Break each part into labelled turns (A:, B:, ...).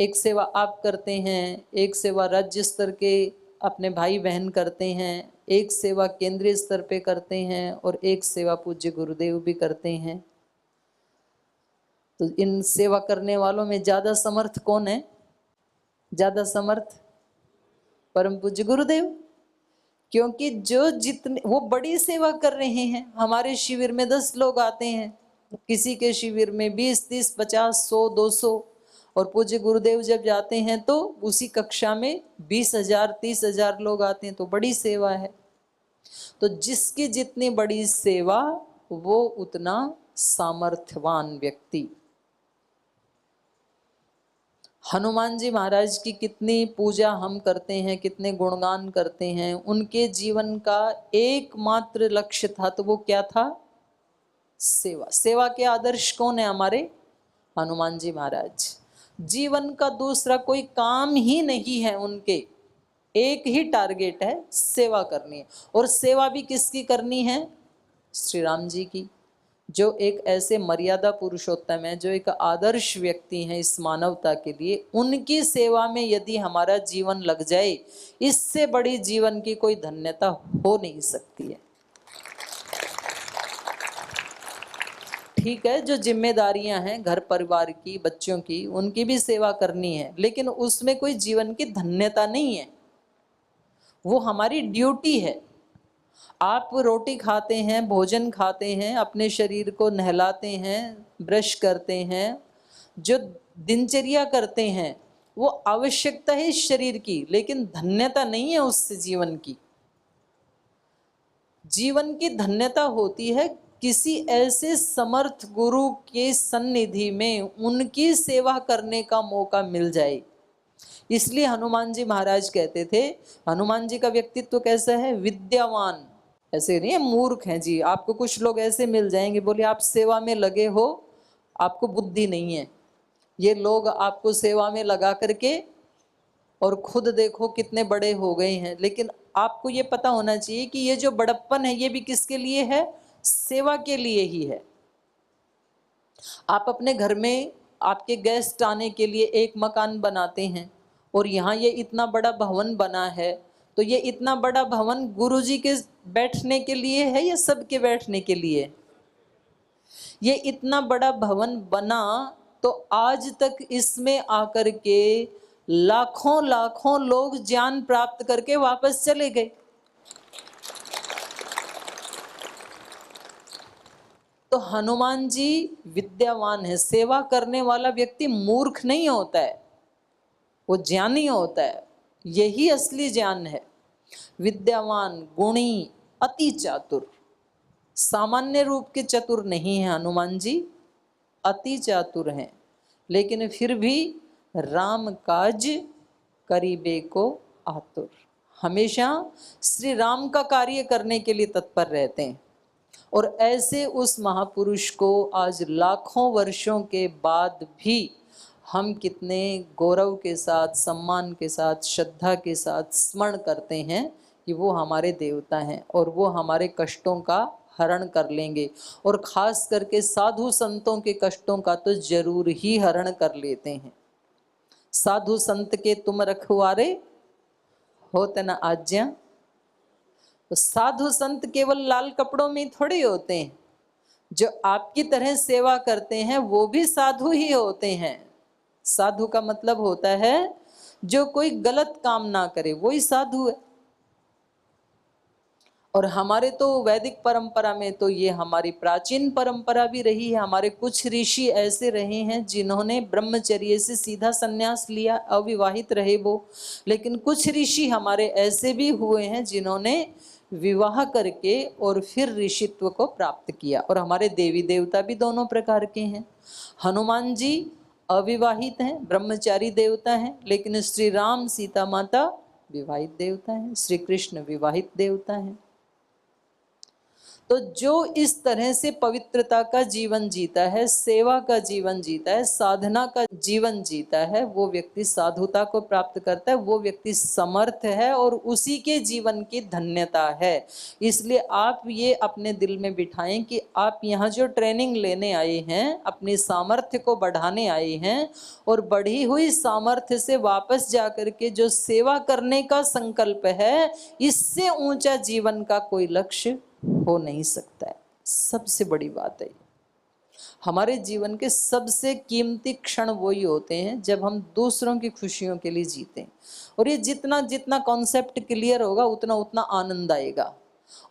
A: एक सेवा आप करते हैं, एक सेवा राज्य स्तर के अपने भाई बहन करते हैं, एक सेवा केंद्रीय स्तर पे करते हैं और एक सेवा पूज्य गुरुदेव भी करते हैं। तो इन सेवा करने वालों में ज्यादा समर्थ कौन है? ज्यादा समर्थ परम पूज्य गुरुदेव, क्योंकि जो जितने वो बड़ी सेवा कर रहे हैं। हमारे शिविर में 10 लोग आते हैं, किसी के शिविर में 20, 30, 50, 100, 200, और पूज्य गुरुदेव जब जाते हैं तो उसी कक्षा में 20,000, 30,000 लोग आते हैं। तो बड़ी सेवा है। तो जिसकी जितनी बड़ी सेवा वो उतना सामर्थ्यवान व्यक्ति। हनुमान जी महाराज की कितनी पूजा हम करते हैं, कितने गुणगान करते हैं। उनके जीवन का एकमात्र लक्ष्य था, तो वो क्या था? सेवा। सेवा के आदर्श कौन है हमारे? हनुमान जी महाराज। जीवन का दूसरा कोई काम ही नहीं है उनके, एक ही टारगेट है, सेवा करनी है। और सेवा भी किसकी करनी है? श्री राम जी की, जो एक ऐसे मर्यादा पुरुषोत्तम है, जो एक आदर्श व्यक्ति हैं इस मानवता के लिए। उनकी सेवा में यदि हमारा जीवन लग जाए, इससे बड़ी जीवन की कोई धन्यता हो नहीं सकती है। ठीक है, जो जिम्मेदारियां हैं घर परिवार की, बच्चों की, उनकी भी सेवा करनी है, लेकिन उसमें कोई जीवन की धन्यता नहीं है, वो हमारी ड्यूटी है। आप रोटी खाते हैं, भोजन खाते हैं, अपने शरीर को नहलाते हैं, ब्रश करते हैं, जो दिनचर्या करते हैं, वो आवश्यकता है इस शरीर की, लेकिन धन्यता नहीं है उससे जीवन की। जीवन की धन्यता होती है किसी ऐसे समर्थ गुरु के सन्निधि में उनकी सेवा करने का मौका मिल जाए। इसलिए हनुमान जी महाराज कहते थे, हनुमान जी का व्यक्तित्व कैसा है? विद्यावान। ऐसे नहीं है मूर्ख हैं जी। आपको कुछ लोग ऐसे मिल जाएंगे, बोले आप सेवा में लगे हो, आपको बुद्धि नहीं है। ये लोग आपको सेवा में लगा करके और खुद देखो कितने बड़े हो गए हैं। लेकिन आपको ये पता होना चाहिए कि ये जो बड़प्पन है, ये भी किसके लिए है? सेवा के लिए ही है। आप अपने घर में आपके गेस्ट आने के लिए एक मकान बनाते हैं, और यहाँ ये इतना बड़ा भवन बना है, तो ये इतना बड़ा भवन गुरुजी के बैठने के लिए है या सबके बैठने के लिए? ये इतना बड़ा भवन बना तो आज तक इसमें आकर के लाखों लाखों लोग ज्ञान प्राप्त करके वापस चले गए। तो हनुमान जी विद्यावान है। सेवा करने वाला व्यक्ति मूर्ख नहीं होता है, वो ज्ञानी होता है। यही असली ज्ञान है। विद्यावान, गुणी, अति चातुर। सामान्य रूप के चतुर नहीं है हनुमान जी, अति चातुर हैं। लेकिन फिर भी राम काज करीबे को आतुर, हमेशा श्री राम का कार्य करने के लिए तत्पर रहते हैं। और ऐसे उस महापुरुष को आज लाखों वर्षों के बाद भी हम कितने गौरव के साथ, सम्मान के साथ, श्रद्धा के साथ स्मरण करते हैं कि वो हमारे देवता हैं और वो हमारे कष्टों का हरण कर लेंगे। और खास करके साधु संतों के कष्टों का तो जरूर ही हरण कर लेते हैं। साधु संत के तुम रखवारे होते न आज्ञा। तो साधु संत केवल लाल कपड़ों में थोड़े होते हैं, जो आपकी तरह सेवा करते हैं वो भी साधु ही होते हैं। साधु का मतलब होता है जो कोई गलत काम ना करे, वही साधु है। और हमारे तो वैदिक परंपरा में तो ये हमारी प्राचीन परंपरा भी रही है। हमारे कुछ ऋषि ऐसे रहे हैं जिन्होंने ब्रह्मचर्य से सीधा संन्यास लिया, अविवाहित रहे वो। लेकिन कुछ ऋषि हमारे ऐसे भी हुए हैं जिन्होंने विवाह करके और फिर ऋषित्व को प्राप्त किया। और हमारे देवी देवता भी दोनों प्रकार के हैं। हनुमान जी अविवाहित हैं, ब्रह्मचारी देवता हैं, लेकिन श्री राम सीता माता विवाहित देवता हैं, श्री कृष्ण विवाहित देवता हैं। तो जो इस तरह से पवित्रता का जीवन जीता है, सेवा का जीवन जीता है, साधना का जीवन जीता है वो व्यक्ति साधुता को प्राप्त करता है, वो व्यक्ति समर्थ है और उसी के जीवन की धन्यता है। इसलिए आप ये अपने दिल में बिठाएं कि आप यहाँ जो ट्रेनिंग लेने आए हैं, अपनी सामर्थ्य को बढ़ाने आए हैं, और बढ़ी हुई सामर्थ्य से वापस जाकर के जो सेवा करने का संकल्प है, इससे ऊंचा जीवन का कोई लक्ष्य हो नहीं सकता है। सबसे बड़ी बात है, हमारे जीवन के सबसे कीमती क्षण वही होते हैं जब हम दूसरों की खुशियों के लिए जीते हैं। और ये जितना जितना कॉन्सेप्ट क्लियर होगा उतना उतना आनंद आएगा,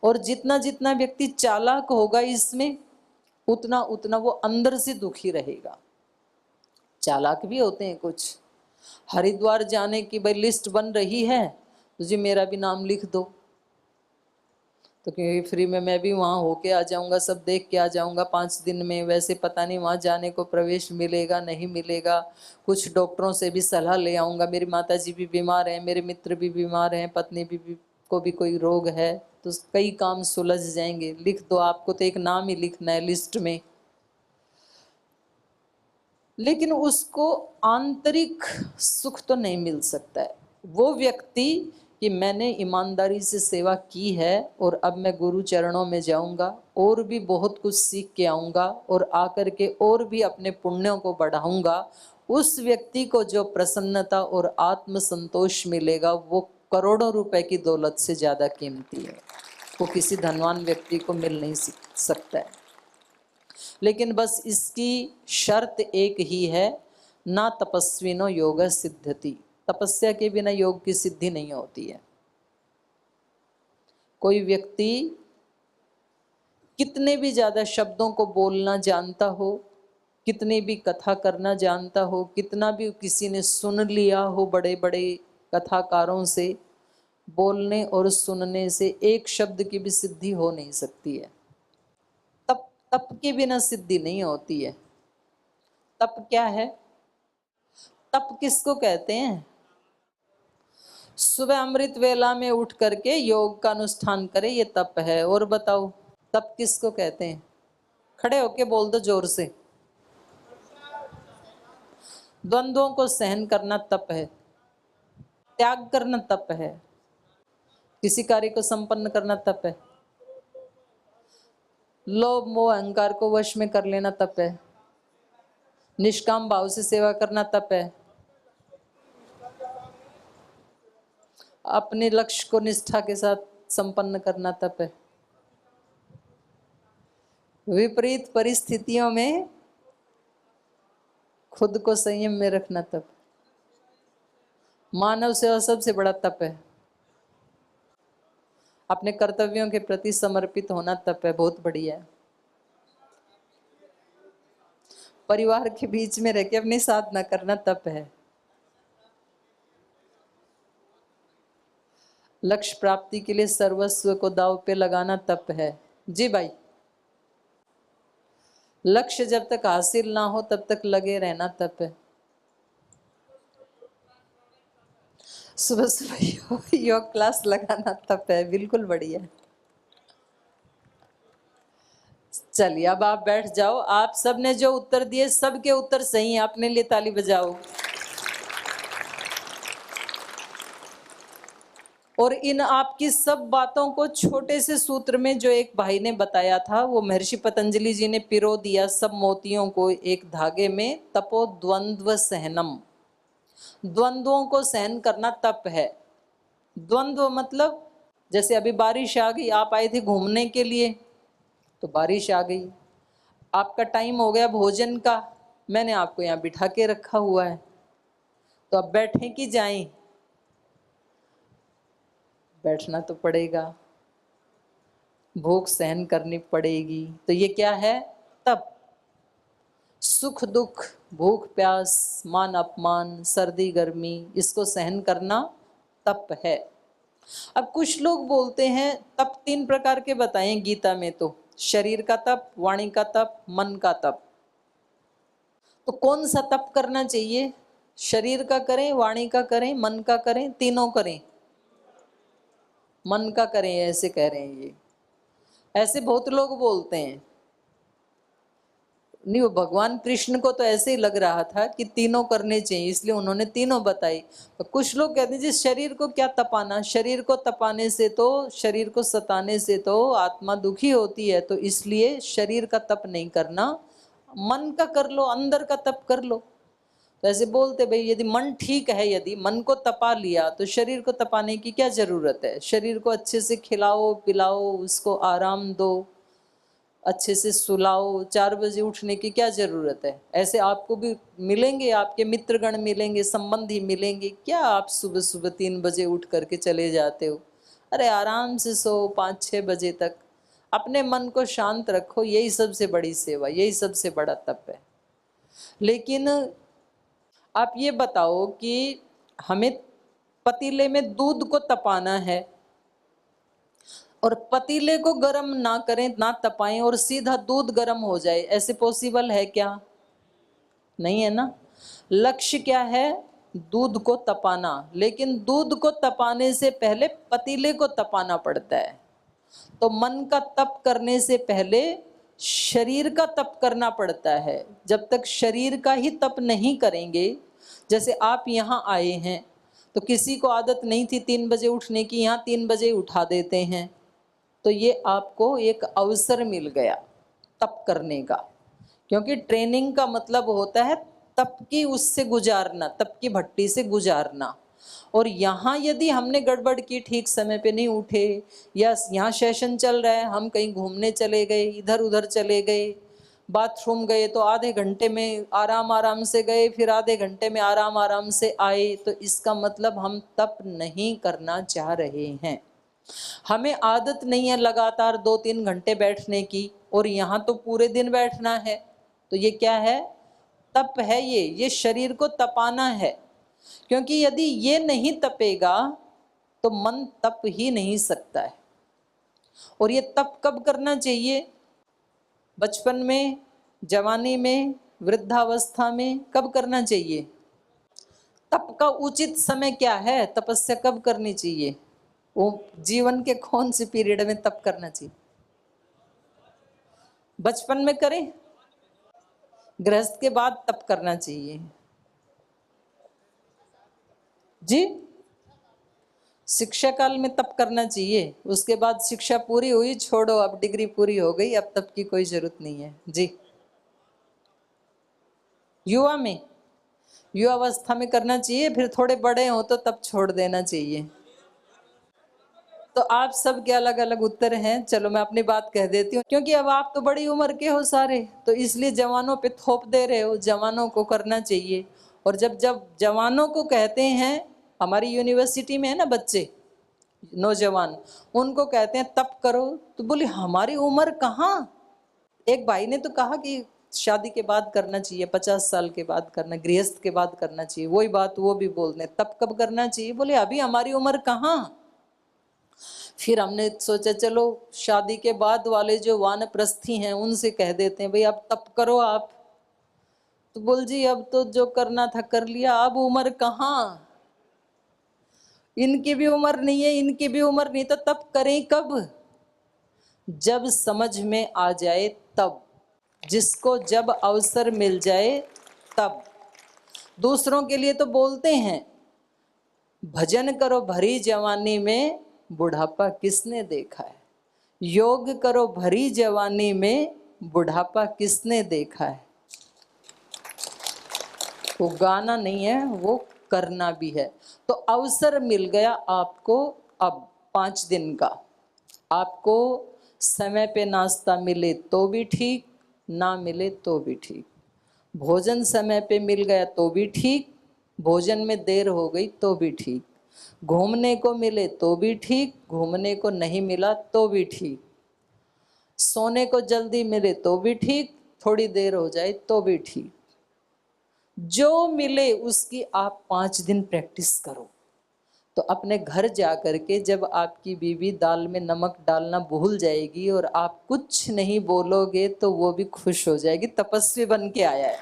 A: और जितना जितना व्यक्ति चालाक होगा इसमें उतना उतना वो अंदर से दुखी रहेगा। चालाक भी होते हैं कुछ, हरिद्वार जाने की भाई लिस्ट बन रही है तो जी मेरा भी नाम लिख दो, तो क्योंकि फ्री में मैं भी वहाँ होके आ जाऊँगा, सब देख के आ जाऊँगा 5 दिन में। वैसे पता नहीं वहाँ जाने को प्रवेश मिलेगा नहीं मिलेगा, कुछ डॉक्टरों से भी सलाह ले आऊँगा। मेरी माता जी भी बीमार हैं, मेरे मित्र भी बीमार हैं, पत्नी भी को भी कोई रोग है, तो कई काम सुलझ जाएंगे। लिख दो, आपको तो एक नाम ही लिखना है लिस्ट में। लेकिन उसको आंतरिक सुख तो नहीं मिल सकता है। वो व्यक्ति कि मैंने ईमानदारी से सेवा की है और अब मैं गुरु चरणों में जाऊंगा और भी बहुत कुछ सीख के आऊँगा और आकर के और भी अपने पुण्यों को बढ़ाऊंगा, उस व्यक्ति को जो प्रसन्नता और आत्म संतोष मिलेगा वो करोड़ों रुपए की दौलत से ज़्यादा कीमती है। वो किसी धनवान व्यक्ति को मिल नहीं सकता है। लेकिन बस इसकी शर्त एक ही है, ना तपस्विनो योग सिद्ध्यति। तपस्या के बिना योग की सिद्धि नहीं होती है। कोई व्यक्ति कितने भी ज्यादा शब्दों को बोलना जानता हो, कितने भी कथा करना जानता हो, कितना भी किसी ने सुन लिया हो बड़े बड़े कथाकारों से, बोलने और सुनने से एक शब्द की भी सिद्धि हो नहीं सकती है। तप के बिना सिद्धि नहीं होती है। तप क्या है? तप किसको कहते हैं? सुबह अमृत वेला में उठ करके योग का अनुष्ठान करे, ये तप है। और बताओ तप किसको कहते हैं? खड़े होके बोल दो जोर से। द्वंद्वों को सहन करना तप है, त्याग करना तप है, किसी कार्य को संपन्न करना तप है, लोभ मोह अहंकार को वश में कर लेना तप है, निष्काम भाव से सेवा करना तप है, अपने लक्ष्य को निष्ठा के साथ संपन्न करना तप है, विपरीत परिस्थितियों में खुद को संयम में रखना तप, मानव सेवा सबसे बड़ा तप है, अपने कर्तव्यों के प्रति समर्पित होना तप है। बहुत बढ़िया है। परिवार के बीच में रह के अपनी साधना करना तप है। लक्ष्य प्राप्ति के लिए सर्वस्व को दांव पे लगाना तप है। जी भाई, लक्ष्य जब तक हासिल ना हो तब तक लगे रहना तप है। सुबह सुबह योग क्लास लगाना तप है। बिल्कुल बढ़िया। चलिए अब आप बैठ जाओ। आप सब ने जो उत्तर दिए सबके उत्तर सही है, अपने लिए ताली बजाओ। और इन आपकी सब बातों को छोटे से सूत्र में जो एक भाई ने बताया था, वो महर्षि पतंजलि जी ने पिरो दिया सब मोतियों को एक धागे में। तपो द्वंद्व सहनम, द्वंद्वों को सहन करना तप है। द्वंद्व मतलब जैसे अभी बारिश आ गई, आप आए थे घूमने के लिए तो बारिश आ गई, आपका टाइम हो गया भोजन का, मैंने आपको यहाँ बिठा के रखा हुआ है, तो अब बैठें कि जाएं? बैठना तो पड़ेगा, भूख सहन करनी पड़ेगी। तो ये क्या है? तप। सुख दुख, भूख प्यास, मान अपमान, सर्दी गर्मी, इसको सहन करना तप है। अब कुछ लोग बोलते हैं तप 3 प्रकार के बताएं गीता में, तो शरीर का तप, वाणी का तप, मन का तप। तो कौन सा तप करना चाहिए? शरीर का करें, वाणी का करें, मन का करें, तीनों करें? मन का करें ऐसे कह रहे हैं ये। ऐसे बहुत लोग बोलते हैं, नहीं, वो भगवान कृष्ण को तो ऐसे ही लग रहा था कि तीनों करने चाहिए, इसलिए उन्होंने तीनों बताई। तो कुछ लोग कहते हैं जी शरीर को क्या तपाना, शरीर को तपाने से तो, शरीर को सताने से तो आत्मा दुखी होती है, तो इसलिए शरीर का तप नहीं करना, मन का कर लो, अंदर का तप कर लो। तो ऐसे बोलते भाई यदि मन ठीक है, यदि मन को तपा लिया तो शरीर को तपाने की क्या जरूरत है। शरीर को अच्छे से खिलाओ पिलाओ, उसको आराम दो, अच्छे से सुलाओ, 4 बजे उठने की क्या जरूरत है। ऐसे आपको भी मिलेंगे, आपके मित्रगण मिलेंगे, संबंधी मिलेंगे, क्या आप सुबह सुबह 3 बजे उठ करके चले जाते हो। अरे आराम से सो 5-6 बजे तक, अपने मन को शांत रखो, यही सबसे बड़ी सेवा, यही सबसे बड़ा तप है। लेकिन आप ये बताओ कि हमें पतीले में दूध को तपाना है और पतीले को गर्म ना करें, ना तपाएं और सीधा दूध गर्म हो जाए, ऐसे पॉसिबल है क्या? नहीं है ना। लक्ष्य क्या है? दूध को तपाना, लेकिन दूध को तपाने से पहले पतीले को तपाना पड़ता है। तो मन का तप करने से पहले शरीर का तप करना पड़ता है। जब तक शरीर का ही तप नहीं करेंगे, जैसे आप यहाँ आए हैं तो किसी को आदत नहीं थी 3 बजे उठने की, यहाँ 3 बजे उठा देते हैं, तो ये आपको एक अवसर मिल गया तप करने का। क्योंकि ट्रेनिंग का मतलब होता है तप की उससे गुजारना, तप की भट्टी से गुजारना। और यहाँ यदि हमने गड़बड़ की, ठीक समय पे नहीं उठे, या यहाँ सेशन चल रहा है, हम कहीं घूमने चले गए, इधर उधर चले गए, बाथरूम गए तो आधे घंटे में आराम आराम से गए, फिर आधे घंटे में आराम आराम से आए, तो इसका मतलब हम तप नहीं करना चाह रहे हैं। हमें आदत नहीं है लगातार 2-3 घंटे बैठने की, और यहाँ तो पूरे दिन बैठना है, तो ये क्या है? तप है। ये शरीर को तपाना है। क्योंकि यदि ये नहीं तपेगा तो मन तप ही नहीं सकता है। और ये तप कब करना चाहिए? बचपन में, जवानी में, वृद्धावस्था में, कब करना चाहिए? तप का उचित समय क्या है? तपस्या कब करनी चाहिए? वो जीवन के कौन से पीरियड में तप करना चाहिए? बचपन में करें, गृहस्थ के बाद तप करना चाहिए जी। शिक्षा काल में तप करना चाहिए, उसके बाद शिक्षा पूरी हुई, छोड़ो, अब डिग्री पूरी हो गई, अब तप की कोई जरूरत नहीं है जी। युवा में, युवावस्था में करना चाहिए, फिर थोड़े बड़े हो तो तब छोड़ देना चाहिए। तो आप सब के अलग अलग उत्तर हैं। चलो मैं अपनी बात कह देती हूँ, क्योंकि अब आप तो बड़ी उम्र के हो सारे, तो इसलिए जवानों पे थोप दे रहे हो। जवानों को करना चाहिए। और जब जब जवानों को कहते हैं, हमारी यूनिवर्सिटी में है ना बच्चे, नौजवान, उनको कहते हैं तप करो, तो बोले हमारी उम्र कहाँ। एक भाई ने तो कहा कि शादी के बाद करना चाहिए, 50 साल के बाद करना, गृहस्थ के बाद करना चाहिए। वही बात वो भी बोल रहे, तब कब करना चाहिए? बोले अभी हमारी उम्र कहाँ। फिर हमने सोचा चलो शादी के बाद वाले जो वानप्रस्थी हैं उनसे कह देते हैं भाई अब तप करो आप। तो बोल जी अब तो जो करना था कर लिया, अब उम्र कहाँ। इनकी भी उम्र नहीं है, इनकी भी उम्र नहीं, तो तप करें कब? जब समझ में आ जाए तब, जिसको जब अवसर मिल जाए तब। दूसरों के लिए तो बोलते हैं भजन करो भरी जवानी में, बुढ़ापा किसने देखा है। योग करो भरी जवानी में, बुढ़ापा किसने देखा है। वो गाना नहीं है, वो करना भी है। तो अवसर मिल गया आपको अब 5 दिन का। आपको समय पे नाश्ता मिले तो भी ठीक, ना मिले तो भी ठीक। भोजन समय पे मिल गया तो भी ठीक, भोजन में देर हो गई तो भी ठीक। घूमने को मिले तो भी ठीक, घूमने को नहीं मिला तो भी ठीक। सोने को जल्दी मिले तो भी ठीक, थोड़ी देर हो जाए तो भी ठीक। जो मिले उसकी आप 5 दिन प्रैक्टिस करो। तो अपने घर जा करके जब आपकी बीवी दाल में नमक डालना भूल जाएगी और आप कुछ नहीं बोलोगे तो वो भी खुश हो जाएगी, तपस्वी बन के आया है।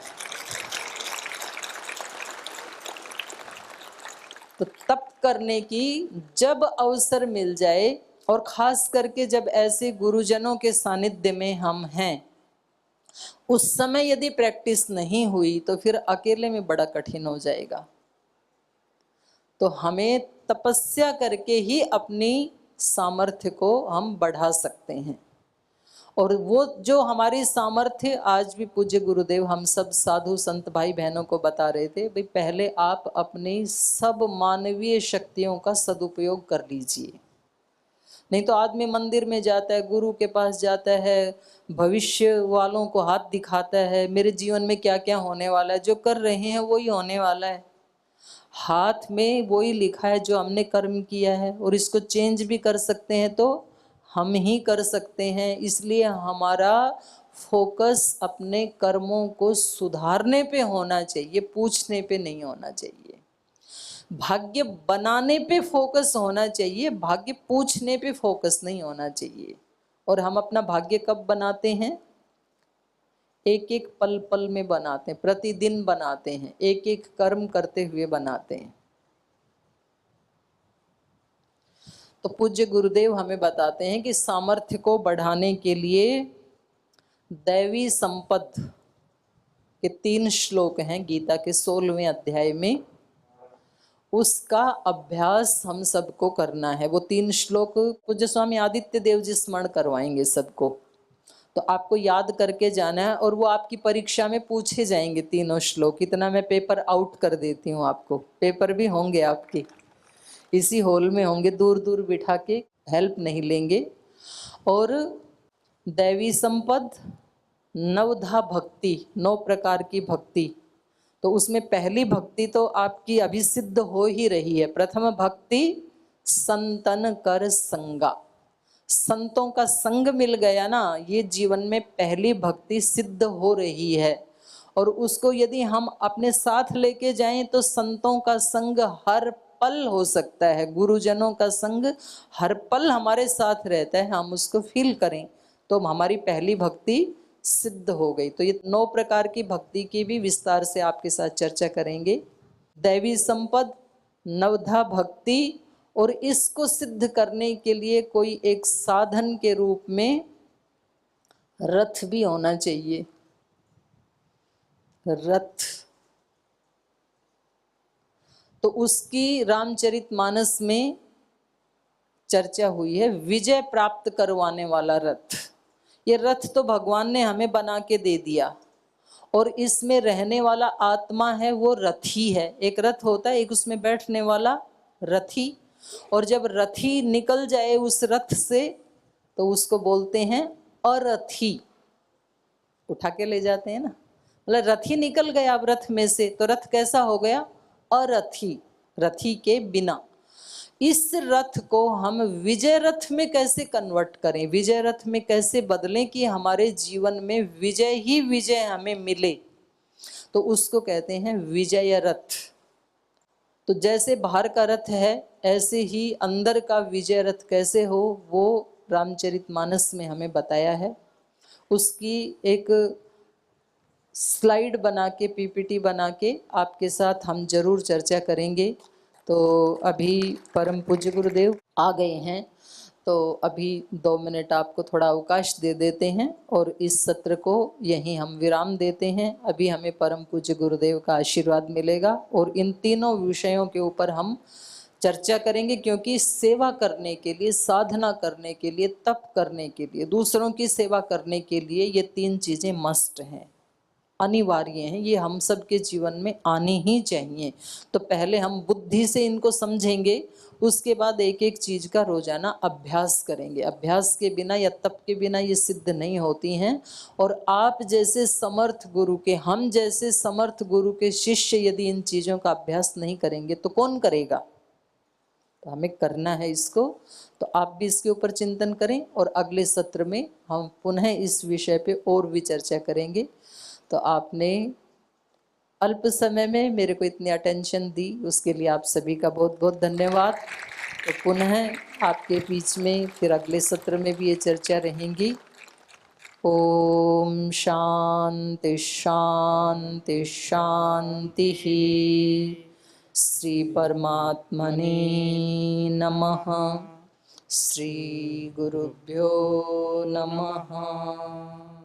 A: तो तप करने की जब अवसर मिल जाए, और खास करके जब ऐसे गुरुजनों के सानिध्य में हम हैं, उस समय यदि प्रैक्टिस नहीं हुई तो फिर अकेले में बड़ा कठिन हो जाएगा। तो हमें तपस्या करके ही अपनी सामर्थ्य को हम बढ़ा सकते हैं। और वो जो हमारी सामर्थ्य, आज भी पूज्य गुरुदेव हम सब साधु संत भाई बहनों को बता रहे थे, भाई पहले आप अपनी सब मानवीय शक्तियों का सदुपयोग कर लीजिए। नहीं तो आदमी मंदिर में जाता है, गुरु के पास जाता है, भविष्य वालों को हाथ दिखाता है, मेरे जीवन में क्या क्या होने वाला है, जो कर रहे हैं वही होने वाला है। हाथ में वही लिखा है जो हमने कर्म किया है, और इसको चेंज भी कर सकते हैं तो हम ही कर सकते हैं। इसलिए हमारा फोकस अपने कर्मों को सुधारने पे होना चाहिए, पूछने पे नहीं होना चाहिए। भाग्य बनाने पे फोकस होना चाहिए, भाग्य पूछने पे फोकस नहीं होना चाहिए। और हम अपना भाग्य कब बनाते हैं? एक एक पल पल में बनाते हैं, प्रतिदिन बनाते हैं, एक एक कर्म करते हुए बनाते हैं। तो पूज्य गुरुदेव हमें बताते हैं कि सामर्थ्य को बढ़ाने के लिए दैवी संपद के 3 श्लोक हैं गीता के 16वें अध्याय में, उसका अभ्यास हम सबको करना है। वो 3 श्लोक पूज्य स्वामी आदित्य देव जी स्मरण करवाएंगे सबको, तो आपको याद करके जाना है। और वो आपकी परीक्षा में पूछे जाएंगे तीनों श्लोक। इतना मैं पेपर आउट कर देती हूँ आपको, पेपर भी होंगे आपके इसी हॉल में होंगे, दूर दूर बिठा के, हेल्प नहीं लेंगे। और दैवी संपद, नवधा भक्ति, 9 प्रकार की भक्ति। तो उसमें पहली भक्ति तो आपकी अभी सिद्ध हो ही रही है। प्रथम भक्ति संतन कर संगा, संतों का संग मिल गया ना, ये जीवन में पहली भक्ति सिद्ध हो रही है। और उसको यदि हम अपने साथ लेके जाएं तो संतों का संग हर पल हो सकता है, गुरुजनों का संग हर पल हमारे साथ रहता है, हम उसको फील करें तो हमारी पहली भक्ति सिद्ध हो गई। तो ये 9 प्रकार की भक्ति की भी विस्तार से आपके साथ चर्चा करेंगे। दैवी संपद, नवधा भक्ति, और इसको सिद्ध करने के लिए कोई एक साधन के रूप में रथ भी होना चाहिए। रथ, तो उसकी रामचरितमानस में चर्चा हुई है, विजय प्राप्त करवाने वाला रथ। ये रथ तो भगवान ने हमें बना के दे दिया, और इसमें रहने वाला आत्मा है वो रथी है। एक रथ होता है, एक उसमें बैठने वाला रथी। और जब रथी निकल जाए उस रथ से तो उसको बोलते हैं अरथी, उठा के ले जाते हैं ना, मतलब रथी निकल गया अब रथ में से, तो रथ कैसा हो गया? अरथी, रथी के बिना। इस रथ को हम विजय रथ में कैसे कन्वर्ट करें, विजय रथ में कैसे बदलें कि हमारे जीवन में विजय ही विजय हमें मिले, तो उसको कहते हैं विजय रथ। तो जैसे बाहर का रथ है, ऐसे ही अंदर का विजय रथ कैसे हो, वो रामचरितमानस में हमें बताया है। उसकी एक स्लाइड बना के, पीपीटी बना के आपके साथ हम जरूर चर्चा करेंगे। तो अभी परम पूज्य गुरुदेव आ गए हैं, तो अभी 2 मिनट आपको थोड़ा अवकाश दे देते हैं और इस सत्र को यहीं हम विराम देते हैं। अभी हमें परम पूज्य गुरुदेव का आशीर्वाद मिलेगा और इन तीनों विषयों के ऊपर हम चर्चा करेंगे, क्योंकि सेवा करने के लिए, साधना करने के लिए, तप करने के लिए, दूसरों की सेवा करने के लिए ये 3 चीज़ें मस्ट हैं, अनिवार्य हैं, ये हम सब के जीवन में आनी ही चाहिए। तो पहले हम बुद्धि से इनको समझेंगे, उसके बाद एक एक चीज़ का रोजाना अभ्यास करेंगे। अभ्यास के बिना या तप के बिना ये सिद्ध नहीं होती हैं। और आप जैसे समर्थ गुरु के, हम जैसे समर्थ गुरु के शिष्य यदि इन चीज़ों का अभ्यास नहीं करेंगे तो कौन करेगा? तो हमें करना है इसको। तो आप भी इसके ऊपर चिंतन करें और अगले सत्र में हम पुनः इस विषय पे और भी चर्चा करेंगे। तो आपने अल्प समय में मेरे को इतनी अटेंशन दी, उसके लिए आप सभी का बहुत बहुत धन्यवाद। तो पुनः आपके बीच में फिर अगले सत्र में भी ये चर्चा रहेंगी। ओम शांति शांति शांति। श्री परमात्मने नमः। श्री गुरुभ्यो नमः।